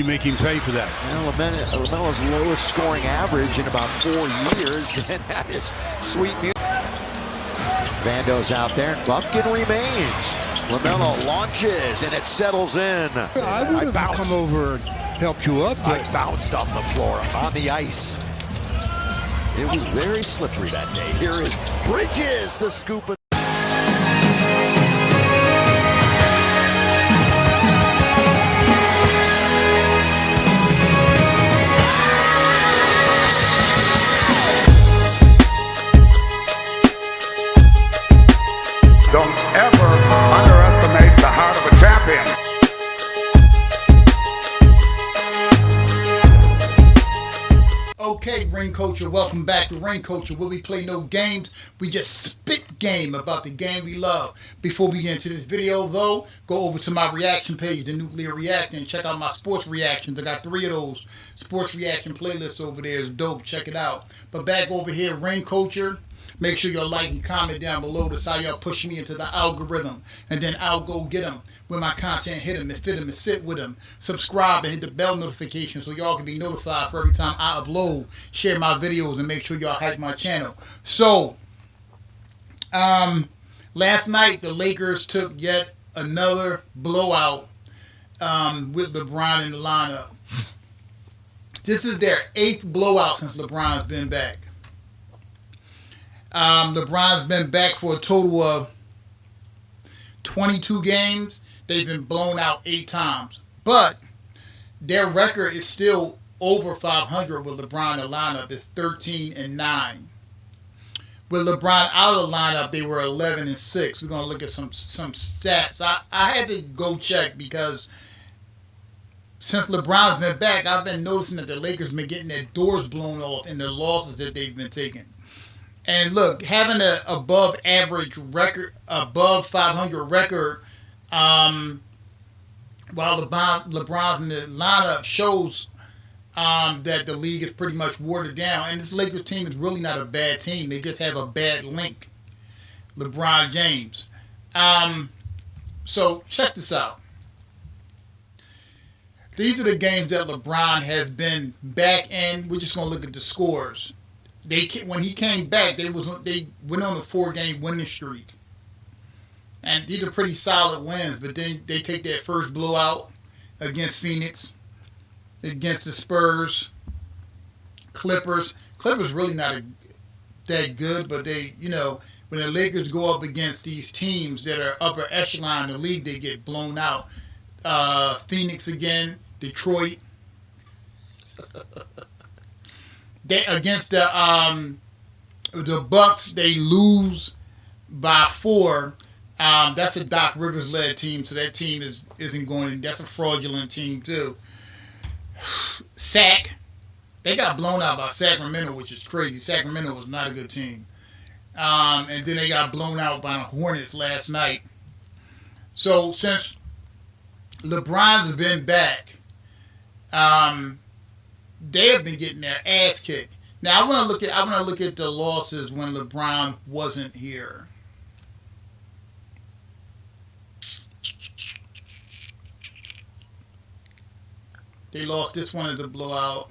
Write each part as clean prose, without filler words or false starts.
You make him pay for that. LaMelo's lowest scoring average in about 4 years, and that is sweet music. Vando's out there, and Buffkin remains. LaMelo launches, and it settles in. I would have come over and helped you up. I bounced off the floor on the ice. It was very slippery that day. Here is Bridges, the scoop. Don't ever underestimate the heart of a champion. Okay, Ring Culture, welcome back to Ring Culture, where we play no games. We just spit game about the game we love. Before we get into this video, though, go over to my reaction page, the Nuclear Reaction, and check out my sports reactions. I got 3 of those sports reaction playlists over there. It's dope. Check it out. But back over here, Ring Culture. Make sure you like and comment down below. That's how y'all push me into the algorithm. And then I'll go get them when my content hit them and fit them and sit with them. Subscribe and hit the bell notification so y'all can be notified for every time I upload. Share my videos and make sure y'all hype my channel. So, last night the Lakers took yet another blowout with LeBron in the lineup. This is their 8th blowout since LeBron's been back. LeBron's been back for a total of 22 games. They've been blown out 8 times. But their record is still over 500 with LeBron in the lineup. It's 13-9. With LeBron out of the lineup, they were 11-6. We're going to look at some stats. I had to go check because since LeBron's been back, I've been noticing that the Lakers been getting their doors blown off in the losses that they've been taking. And look, having an above average record, above 500 record, while LeBron's in the lineup shows that the league is pretty much watered down. And this Lakers team is really not a bad team. They just have a bad link, LeBron James. So check this out. These are the games that LeBron has been back in. We're just going to look at the scores. When he came back, they went on a 4-game winning streak, and these are pretty solid wins. But then they take that first blowout against Phoenix, against the Spurs, Clippers. Clippers really not that good, but they, when the Lakers go up against these teams that are upper echelon in the league, they get blown out. Phoenix again, Detroit. Against the Bucks, they lose by 4. That's a Doc Rivers led team, so that team isn't going. That's a fraudulent team too. They got blown out by Sacramento, which is crazy. Sacramento was not a good team, and then they got blown out by the Hornets last night. So since LeBron's been back, they have been getting their ass kicked. Now I want to look at the losses when LeBron wasn't here. They lost this one as a blowout.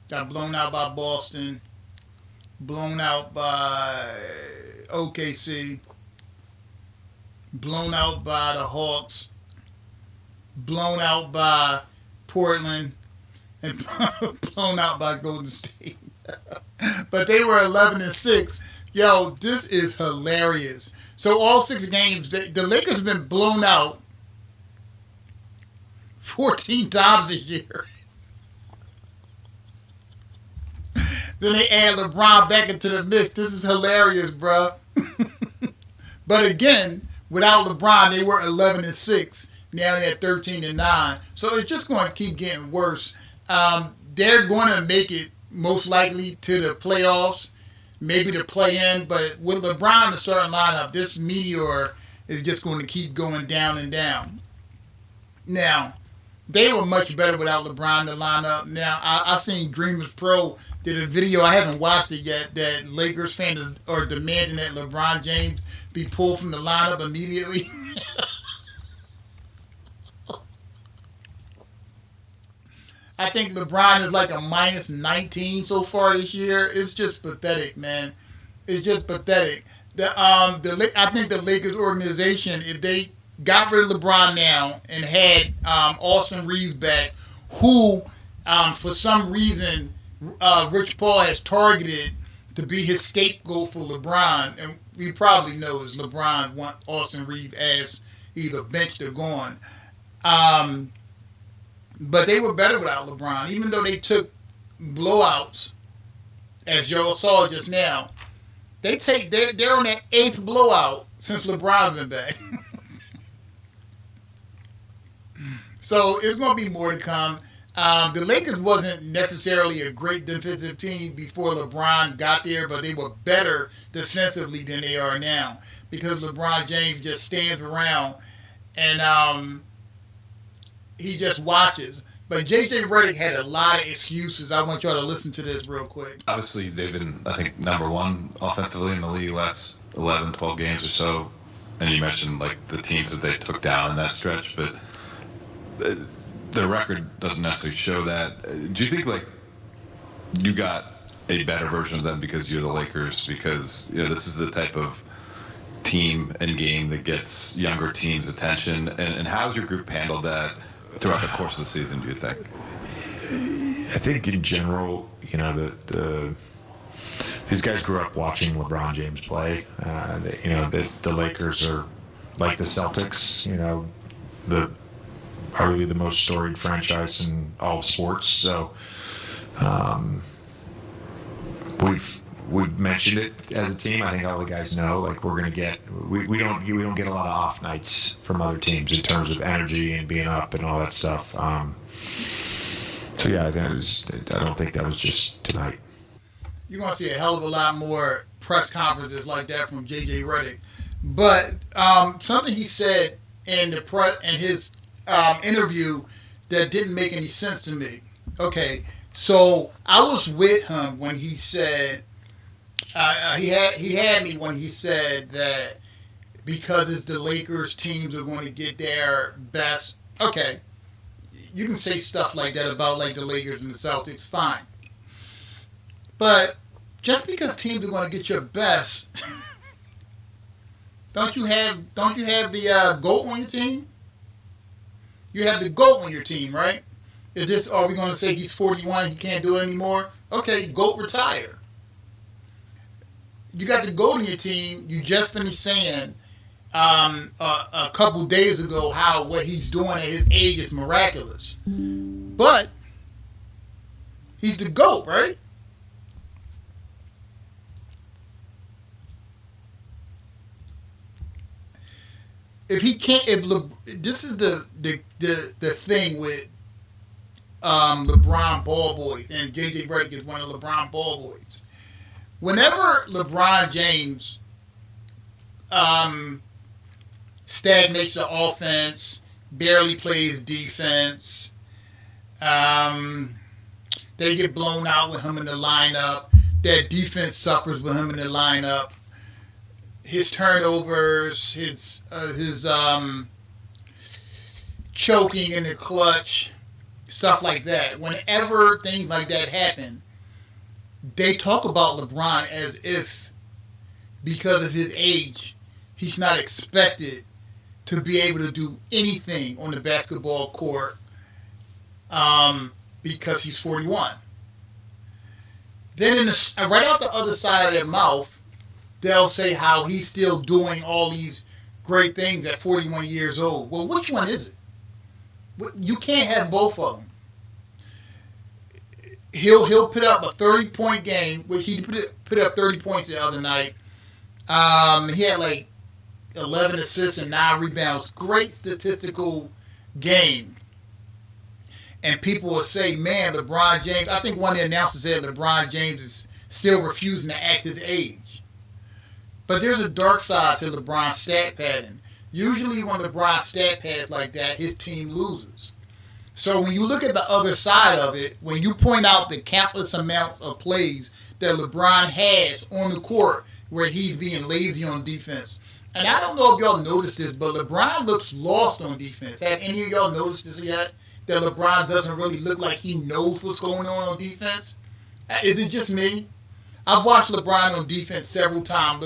Got blown out by Boston. Blown out by OKC. Blown out by the Hawks. Blown out by Portland. And blown out by Golden State. But they were 11-6. Yo, this is hilarious. So all 6 games, the Lakers have been blown out 14 times a year. Then they add LeBron back into the mix. This is hilarious, bro. But again, without LeBron, they were 11-6. Now they're 13-9. So it's just going to keep getting worse. They're going to make it most likely to the playoffs, maybe the play-in. But with LeBron in the starting lineup, this meteor is just going to keep going down and down. Now, they were much better without LeBron in the lineup. Now, I seen Dreamers Pro did a video, I haven't watched it yet, that Lakers fans are demanding that LeBron James be pulled from the lineup immediately. I think LeBron is like a minus 19 so far this year. It's just pathetic, man. It's just pathetic. I think the Lakers organization, if they got rid of LeBron now and had Austin Reeves back, who for some reason Rich Paul has targeted to be his scapegoat for LeBron, and we probably know is LeBron want Austin Reeves as either benched or gone. But they were better without LeBron, even though they took blowouts, as Joe saw just now. They're on that 8th blowout since LeBron's been back. So it's going to be more to come. The Lakers wasn't necessarily a great defensive team before LeBron got there, but they were better defensively than they are now because LeBron James just stands around and he just watches. But J.J. Redick had a lot of excuses. I want y'all to listen to this real quick. Obviously, they've been, I think, number one offensively in the league last 11, 12 games or so. And you mentioned, like, the teams that they took down in that stretch. But their record doesn't necessarily show that. Do you think, like, you got a better version of them because you're the Lakers? Because, you know, this is the type of team and game that gets younger teams' attention. And how's your group handled that throughout the course of the season, do you think? I think in general, you know, these guys grew up watching LeBron James play. You know, the Lakers are like the Celtics, you know, arguably the most storied franchise in all of sports. So we've mentioned it as a team. I think all the guys know, like, we're going to get we don't get a lot of off nights from other teams in terms of energy and being up and all that stuff. So yeah, I don't think that was just tonight. You're going to see a hell of a lot more press conferences like that from J.J. Redick. But something he said in his interview that didn't make any sense to me. Okay, so I was with him when he said he had me when he said that because it's the Lakers, teams are going to get their best. Okay, you can say stuff like that about like the Lakers and the Celtics, fine. But just because teams are going to get your best, don't you have the GOAT on your team? You have the GOAT on your team, right? Are we going to say he's 41, he can't do it anymore? Okay, GOAT retire. You got the GOAT on your team. You just finished saying a couple days ago how what he's doing at his age is miraculous. But he's the GOAT, right? If he can't, this is the thing with LeBron ball boys, and J.J. Redick is one of LeBron ball boys. Whenever LeBron James stagnates the offense, barely plays defense, they get blown out with him in the lineup. Their defense suffers with him in the lineup. His turnovers, his choking in the clutch, stuff like that. Whenever things like that happen, they talk about LeBron as if, because of his age, he's not expected to be able to do anything on the basketball court because he's 41. Then right out the other side of their mouth, they'll say how he's still doing all these great things at 41 years old. Well, which one is it? You can't have both of them. He'll put up a 30-point game, which he put up 30 points the other night. He had like 11 assists and 9 rebounds. Great statistical game. And people will say, man, LeBron James, I think one of the announcers said LeBron James is still refusing to act his age. But there's a dark side to LeBron's stat pattern. Usually when LeBron stat pads like that, his team loses. So when you look at the other side of it, when you point out the countless amounts of plays that LeBron has on the court where he's being lazy on defense. And I don't know if y'all noticed this, but LeBron looks lost on defense. Have any of y'all noticed this yet? that LeBron doesn't really look like he knows what's going on defense? Is it just me? I've watched LeBron on defense several times.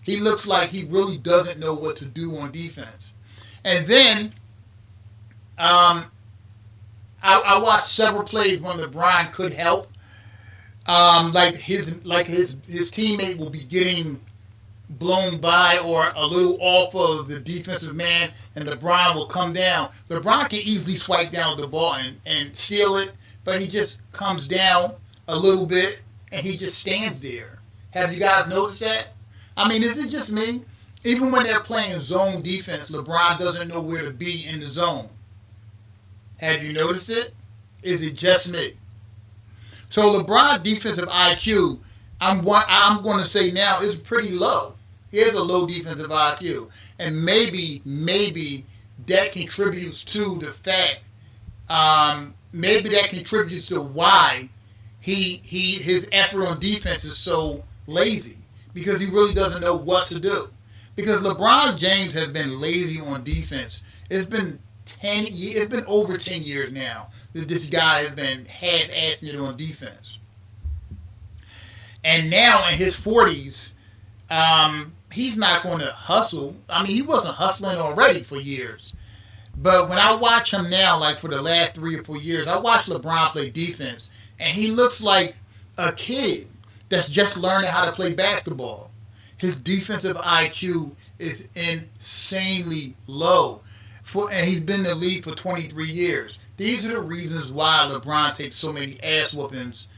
He looks like he really doesn't know what to do on defense. And then I watched several plays when LeBron could help. His teammate will be getting blown by or a little off of the defensive man, and LeBron will come down. LeBron can easily swipe down the ball and steal it, but he just comes down a little bit and he just stands there. Have you guys noticed that? I mean, is it just me? Even when they're playing zone defense, LeBron doesn't know where to be in the zone. Have you noticed it? Is it just me? So LeBron's defensive IQ, I'm going to say now, is pretty low. He has a low defensive IQ. And maybe that contributes to the fact, maybe that contributes to why his effort on defense is so lazy. Because he really doesn't know what to do. Because LeBron James has been lazy on defense. It's been over 10 years now that this guy has been half-assing it on defense. And now in his 40s, he's not going to hustle. I mean, he wasn't hustling already for years. But when I watch him now, like for the last 3 or 4 years, I watch LeBron play defense, and he looks like a kid that's just learning how to play basketball. His defensive IQ is insanely low. And he's been in the league for 23 years. These are the reasons why LeBron takes so many ass whoopings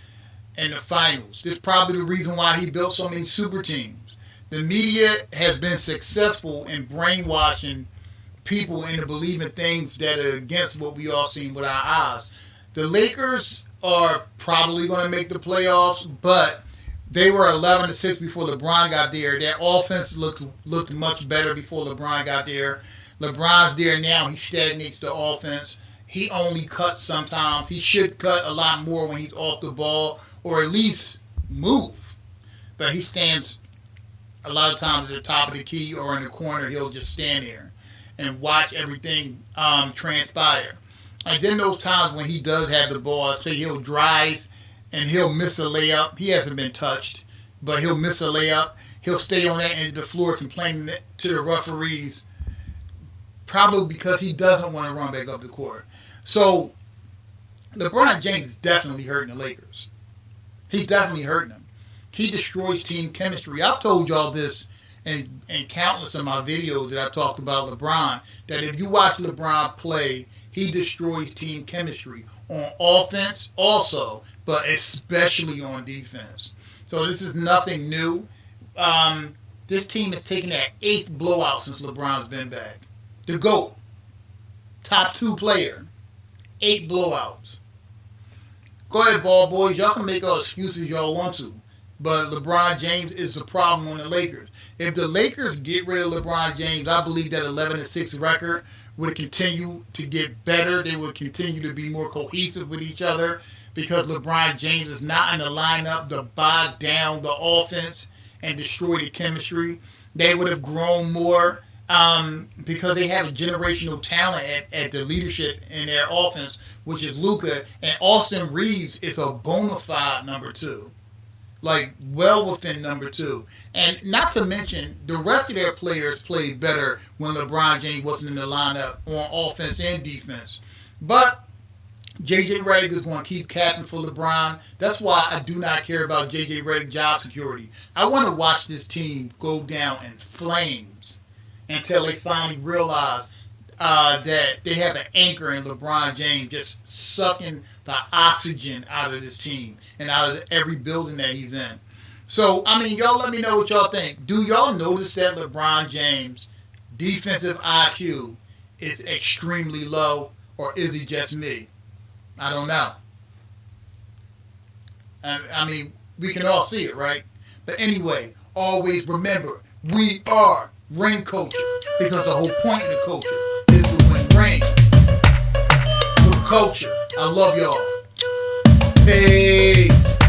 in the finals. This is probably the reason why he built so many super teams. The media has been successful in brainwashing people into believing things that are against what we all seen with our eyes. The Lakers are probably going to make the playoffs, but they were 11-6 before LeBron got there. Their offense looked much better before LeBron got there. LeBron's there now. He stagnates the offense. He only cuts sometimes. He should cut a lot more when he's off the ball, or at least move. But he stands a lot of times at the top of the key or in the corner. He'll just stand there and watch everything transpire. And then those times when he does have the ball, say he'll drive and he'll miss a layup. He hasn't been touched, but he'll miss a layup. He'll stay on that end of the floor complaining to the referees, probably because he doesn't want to run back up the court. So LeBron James is definitely hurting the Lakers. He's definitely hurting them. He destroys team chemistry. I've told y'all this in countless of my videos that I've talked about LeBron, that if you watch LeBron play, he destroys team chemistry on offense also, but especially on defense. So this is nothing new. This team has taken that 8th blowout since LeBron's been back. The GOAT, top 2 player, 8 blowouts. Go ahead, ball boys. Y'all can make all excuses y'all want to, but LeBron James is the problem on the Lakers. If the Lakers get rid of LeBron James, I believe that 11-6 record would continue to get better. They would continue to be more cohesive with each other because LeBron James is not in the lineup to bog down the offense and destroy the chemistry. They would have grown more because they have a generational talent at the leadership in their offense, which is Luka. And Austin Reeves is a bona fide number 2. Like, well within number 2. And not to mention, the rest of their players played better when LeBron James wasn't in the lineup on offense and defense. But J.J. Redick is going to keep captain for LeBron. That's why I do not care about J.J. Redick job security. I want to watch this team go down in flames until they finally realize that they have an anchor in LeBron James just sucking the oxygen out of this team and out of every building that he's in. So, I mean, y'all let me know what y'all think. Do y'all notice that LeBron James' defensive IQ is extremely low, or is he just me? I don't know. I mean, we can all see it, right? But anyway, always remember, we are ring culture, because the whole point of the culture is to win rings. Good culture. I love y'all. Peace.